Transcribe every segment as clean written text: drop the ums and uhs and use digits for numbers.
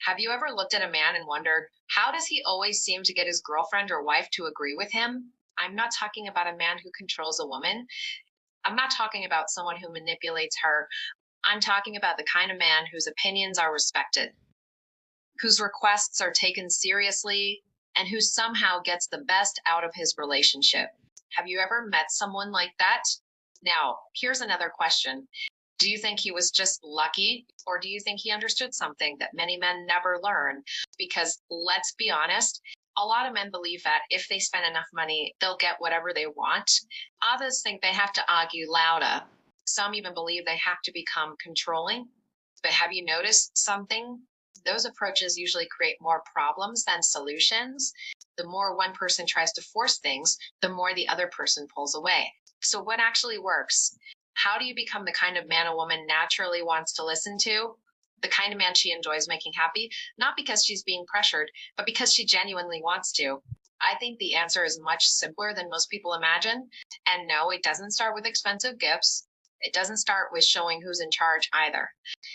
Have you ever looked at a man and wondered, how does he always seem to get his girlfriend or wife to agree with him? I'm not talking about a man who controls a woman. I'm not talking about someone who manipulates her. I'm talking about the kind of man whose opinions are respected, whose requests are taken seriously, and who somehow gets the best out of his relationship. Have you ever met someone like that? Now, here's another question. Do you think he was just lucky, or do you think he understood something that many men never learn? Because let's be honest, a lot of men believe that if they spend enough money, they'll get whatever they want. Others think they have to argue louder. Some even believe they have to become controlling. But have you noticed something? Those approaches usually create more problems than solutions. The more one person tries to force things, the more the other person pulls away. So what actually works? How do you become the kind of man a woman naturally wants to listen to? The kind of man she enjoys making happy, not because she's being pressured, but because she genuinely wants to. I think the answer is much simpler than most people imagine. And no, it doesn't start with expensive gifts. It doesn't start with showing who's in charge either.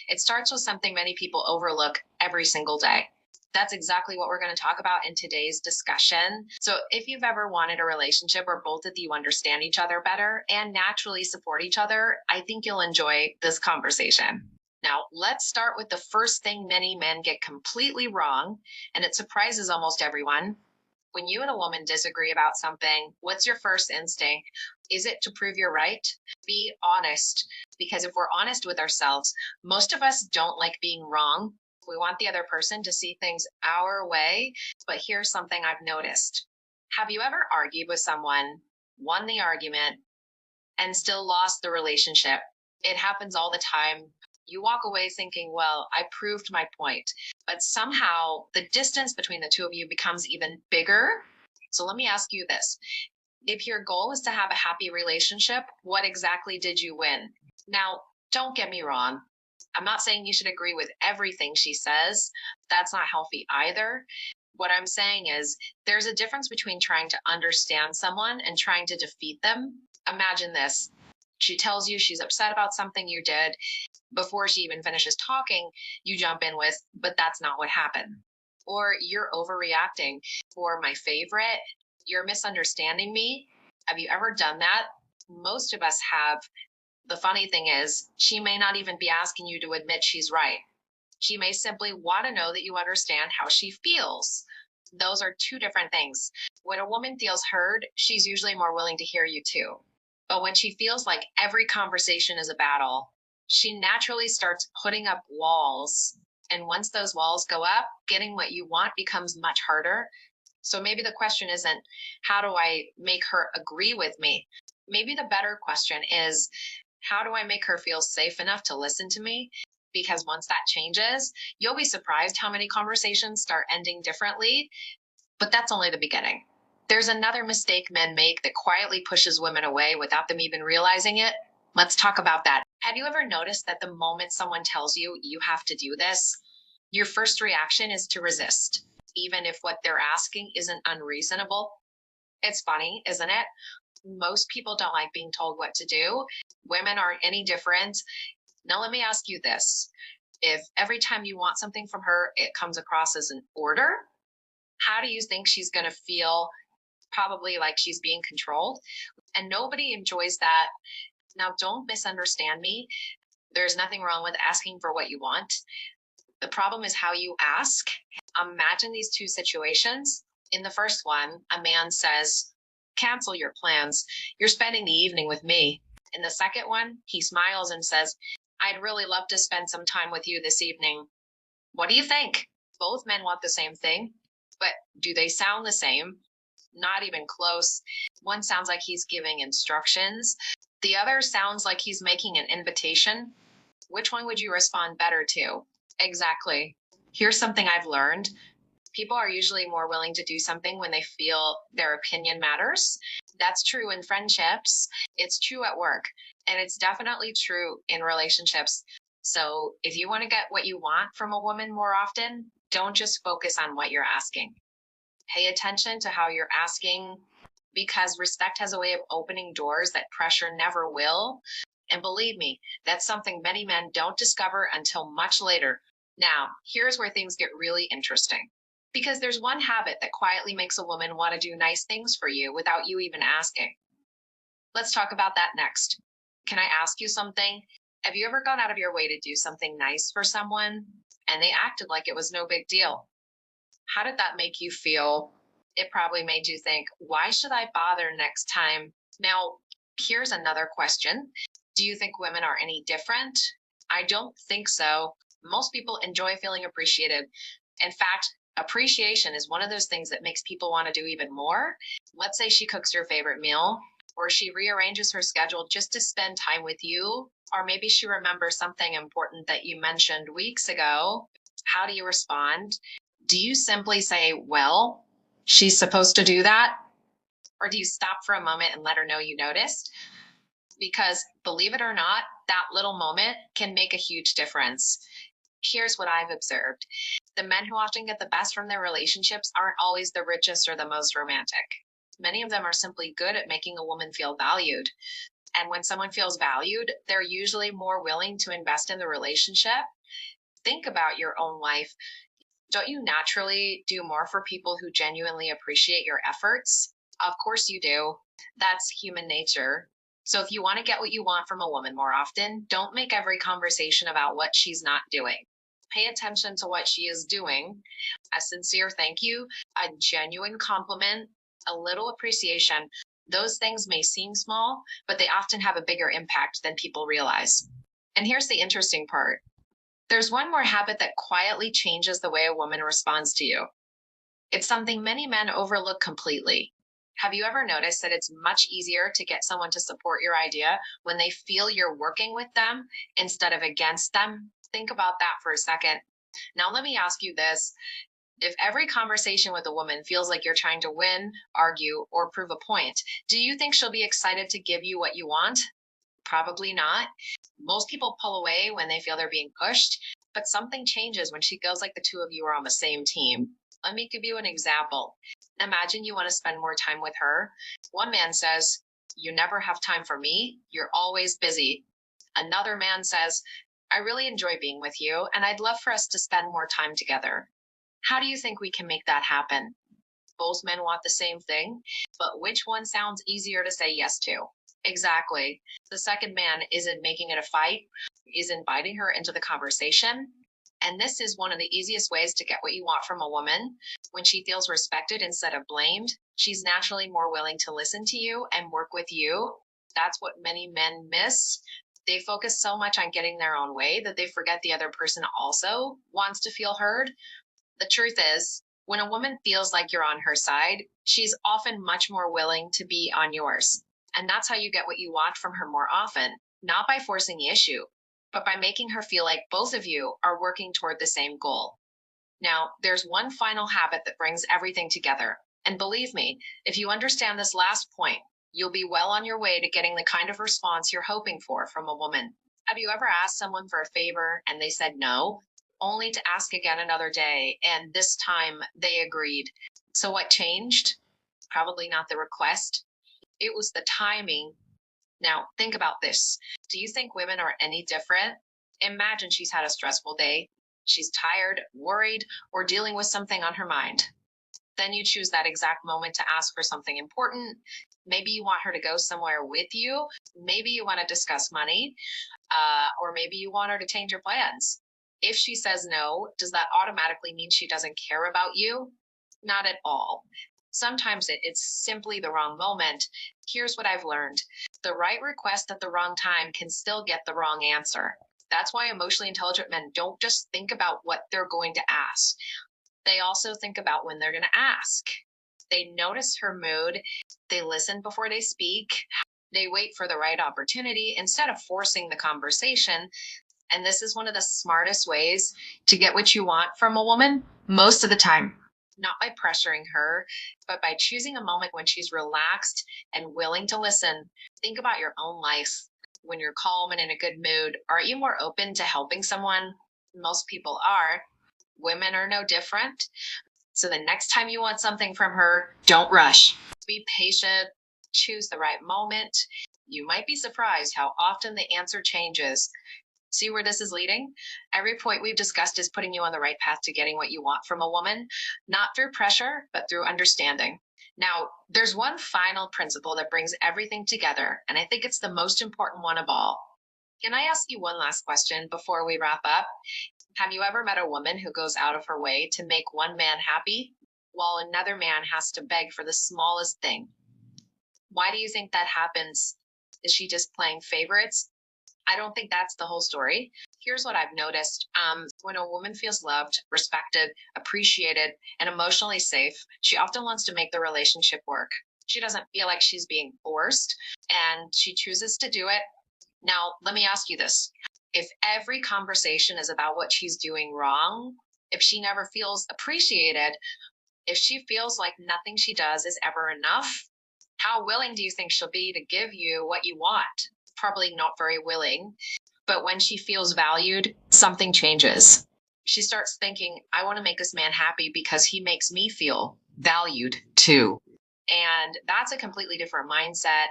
It starts with something many people overlook every single day. That's exactly what we're going to talk about in today's discussion. So if you've ever wanted a relationship where both of you understand each other better and naturally support each other, I think you'll enjoy this conversation. Now, let's start with the first thing many men get completely wrong, and it surprises almost everyone. When you and a woman disagree about something, what's your first instinct? Is it to prove you're right? Be honest, because if we're honest with ourselves, most of us don't like being wrong. We want the other person to see things our way, but here's something I've noticed. Have you ever argued with someone, won the argument, and still lost the relationship? It happens all the time. You walk away thinking, well, I proved my point, but somehow the distance between the two of you becomes even bigger. So let me ask you this. If your goal is to have a happy relationship, what exactly did you win? Now, don't get me wrong. I'm not saying you should agree with everything she says. That's not healthy either. What I'm saying is there's a difference between trying to understand someone and trying to defeat them. Imagine this. She tells you she's upset about something you did. Before she even finishes talking, you jump in with, but that's not what happened. Or you're overreacting. For my favorite, you're misunderstanding me. Have you ever done that? Most of us have. The funny thing is, she may not even be asking you to admit she's right. She may simply want to know that you understand how she feels. Those are two different things. When a woman feels heard, she's usually more willing to hear you too. But when she feels like every conversation is a battle, she naturally starts putting up walls. And once those walls go up, getting what you want becomes much harder. So maybe the question isn't, how do I make her agree with me? Maybe the better question is, how do I make her feel safe enough to listen to me? Because once that changes, you'll be surprised how many conversations start ending differently. But that's only the beginning. There's another mistake men make that quietly pushes women away without them even realizing it. Let's talk about that. Have you ever noticed that the moment someone tells you you have to do this, your first reaction is to resist, even if what they're asking isn't unreasonable? It's funny, isn't it? Most people don't like being told what to do. Women aren't any different. Now, let me ask you this. If every time you want something from her, it comes across as an order, how do you think she's going to feel? Probably like she's being controlled. And nobody enjoys that. Now, don't misunderstand me. There's nothing wrong with asking for what you want. The problem is how you ask. Imagine these two situations. In the first one, a man says, cancel your plans. You're spending the evening with me. In the second one, he smiles and says, I'd really love to spend some time with you this evening. What do you think? Both men want the same thing, but do they sound the same? Not even close. One sounds like he's giving instructions. The other sounds like he's making an invitation. Which one would you respond better to? Exactly. Here's something I've learned. People are usually more willing to do something when they feel their opinion matters. That's true in friendships. It's true at work. And it's definitely true in relationships. So if you want to get what you want from a woman more often, don't just focus on what you're asking. Pay attention to how you're asking, because respect has a way of opening doors that pressure never will. And believe me, that's something many men don't discover until much later. Now, here's where things get really interesting. Because there's one habit that quietly makes a woman want to do nice things for you without you even asking. Let's talk about that next. Can I ask you something? Have you ever gone out of your way to do something nice for someone and they acted like it was no big deal? How did that make you feel? It probably made you think, why should I bother next time? Now, here's another question. Do you think women are any different? I don't think so. Most people enjoy feeling appreciated. In fact, appreciation is one of those things that makes people want to do even more. Let's say she cooks your favorite meal, or she rearranges her schedule just to spend time with you, or maybe she remembers something important that you mentioned weeks ago. How do you respond? Do you simply say, well, she's supposed to do that? Or do you stop for a moment and let her know you noticed? Because believe it or not, that little moment can make a huge difference. Here's what I've observed. The men who often get the best from their relationships aren't always the richest or the most romantic. Many of them are simply good at making a woman feel valued. And when someone feels valued, they're usually more willing to invest in the relationship. Think about your own life. Don't you naturally do more for people who genuinely appreciate your efforts? Of course you do. That's human nature. So if you want to get what you want from a woman more often, don't make every conversation about what she's not doing. Pay attention to what she is doing. A sincere thank you, a genuine compliment, a little appreciation. Those things may seem small, but they often have a bigger impact than people realize. And here's the interesting part. There's one more habit that quietly changes the way a woman responds to you. It's something many men overlook completely. Have you ever noticed that it's much easier to get someone to support your idea when they feel you're working with them instead of against them? Think about that for a second. Now, let me ask you this. If every conversation with a woman feels like you're trying to win, argue, or prove a point, do you think she'll be excited to give you what you want? Probably not. Most people pull away when they feel they're being pushed, but something changes when she feels like the two of you are on the same team. Let me give you an example. Imagine you want to spend more time with her. One man says, "You never have time for me. You're always busy." Another man says, "I really enjoy being with you, and I'd love for us to spend more time together." How do you think we can make that happen? Both men want the same thing, but which one sounds easier to say yes to? Exactly. The second man isn't making it a fight, is inviting her into the conversation. And this is one of the easiest ways to get what you want from a woman. When she feels respected instead of blamed, she's naturally more willing to listen to you and work with you. That's what many men miss. They focus so much on getting their own way that they forget the other person also wants to feel heard. The truth is, when a woman feels like you're on her side, she's often much more willing to be on yours. And that's how you get what you want from her more often, not by forcing the issue, but by making her feel like both of you are working toward the same goal. Now, there's one final habit that brings everything together. And believe me, if you understand this last point, you'll be well on your way to getting the kind of response you're hoping for from a woman. Have you ever asked someone for a favor and they said no, only to ask again another day, and this time they agreed? So what changed? Probably not the request. It was the timing. Now, think about this. Do you think women are any different? Imagine she's had a stressful day. She's tired, worried, or dealing with something on her mind. Then you choose that exact moment to ask for something important. Maybe you want her to go somewhere with you. Maybe you want to discuss money, or maybe you want her to change your plans. If she says no, does that automatically mean she doesn't care about you? Not at all. Sometimes it's simply the wrong moment. Here's what I've learned. The right request at the wrong time can still get the wrong answer. That's why emotionally intelligent men don't just think about what they're going to ask. They also think about when they're going to ask. They notice her mood. They listen before they speak. They wait for the right opportunity instead of forcing the conversation. And this is one of the smartest ways to get what you want from a woman most of the time. Not by pressuring her, but by choosing a moment when she's relaxed and willing to listen. Think about your own life. When you're calm and in a good mood, are you more open to helping someone? Most people are. Women are no different. So the next time you want something from her, don't rush. Be patient. Choose the right moment. You might be surprised how often the answer changes. See where this is leading? Every point we've discussed is putting you on the right path to getting what you want from a woman, not through pressure, but through understanding. Now, there's one final principle that brings everything together, and I think it's the most important one of all. Can I ask you one last question before we wrap up? Have you ever met a woman who goes out of her way to make one man happy while another man has to beg for the smallest thing? Why do you think that happens? Is she just playing favorites? I don't think that's the whole story. Here's what I've noticed. When a woman feels loved, respected, appreciated, and emotionally safe, she often wants to make the relationship work. She doesn't feel like she's being forced, and she chooses to do it. Now, let me ask you this. If every conversation is about what she's doing wrong, if she never feels appreciated, if she feels like nothing she does is ever enough, how willing do you think she'll be to give you what you want? Probably not very willing. But when she feels valued, something changes. She starts thinking, I want to make this man happy because he makes me feel valued too. And that's a completely different mindset.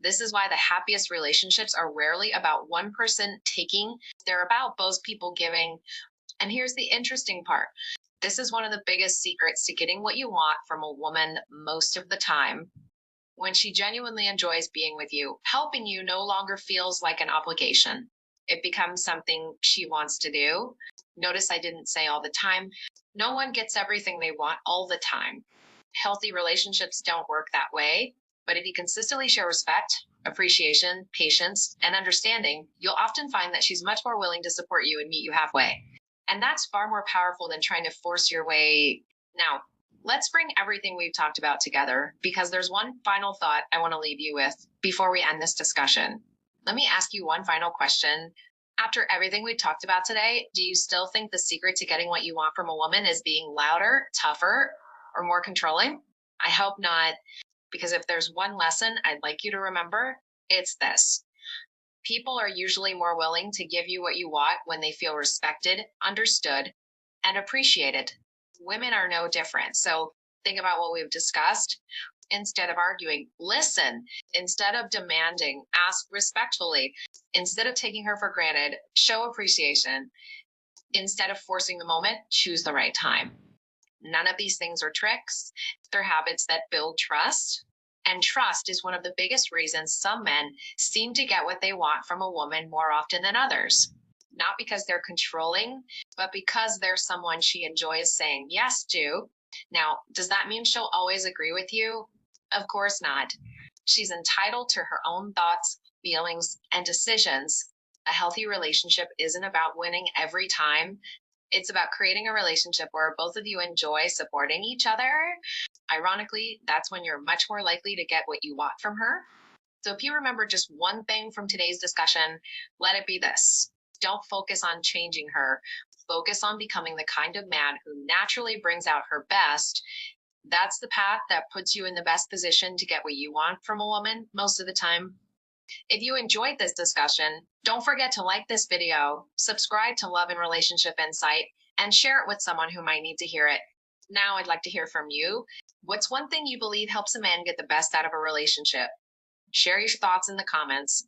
This is why the happiest relationships are rarely about one person taking, they're about both people giving. And here's the interesting part. This is one of the biggest secrets to getting what you want from a woman most of the time. When she genuinely enjoys being with you, helping you no longer feels like an obligation. It becomes something she wants to do. Notice I didn't say all the time. No one gets everything they want all the time. Healthy relationships don't work that way. But if you consistently show respect, appreciation, patience, and understanding, you'll often find that she's much more willing to support you and meet you halfway. And that's far more powerful than trying to force your way. Now, let's bring everything we've talked about together, because there's one final thought I want to leave you with before we end this discussion. Let me ask you one final question. After everything we've talked about today, do you still think the secret to getting what you want from a woman is being louder, tougher, or more controlling? I hope not, because if there's one lesson I'd like you to remember, it's this. People are usually more willing to give you what you want when they feel respected, understood, and appreciated. Women are no different. So think about what we've discussed. Instead of arguing, listen. Instead of demanding, ask respectfully. Instead of taking her for granted, show appreciation. Instead of forcing the moment, choose the right time. None of these things are tricks. They're habits that build trust. And trust is one of the biggest reasons some men seem to get what they want from a woman more often than others. Not because they're controlling, but because they're someone she enjoys saying yes to. Now, does that mean she'll always agree with you? Of course not. She's entitled to her own thoughts, feelings, and decisions. A healthy relationship isn't about winning every time. It's about creating a relationship where both of you enjoy supporting each other. Ironically, that's when you're much more likely to get what you want from her. So if you remember just one thing from today's discussion, let it be this. Don't focus on changing her. Focus on becoming the kind of man who naturally brings out her best. That's the path that puts you in the best position to get what you want from a woman most of the time. If you enjoyed this discussion, don't forget to like this video, subscribe to Love and Relationship Insight, and share it with someone who might need to hear it. Now I'd like to hear from you. What's one thing you believe helps a man get the best out of a relationship? Share your thoughts in the comments.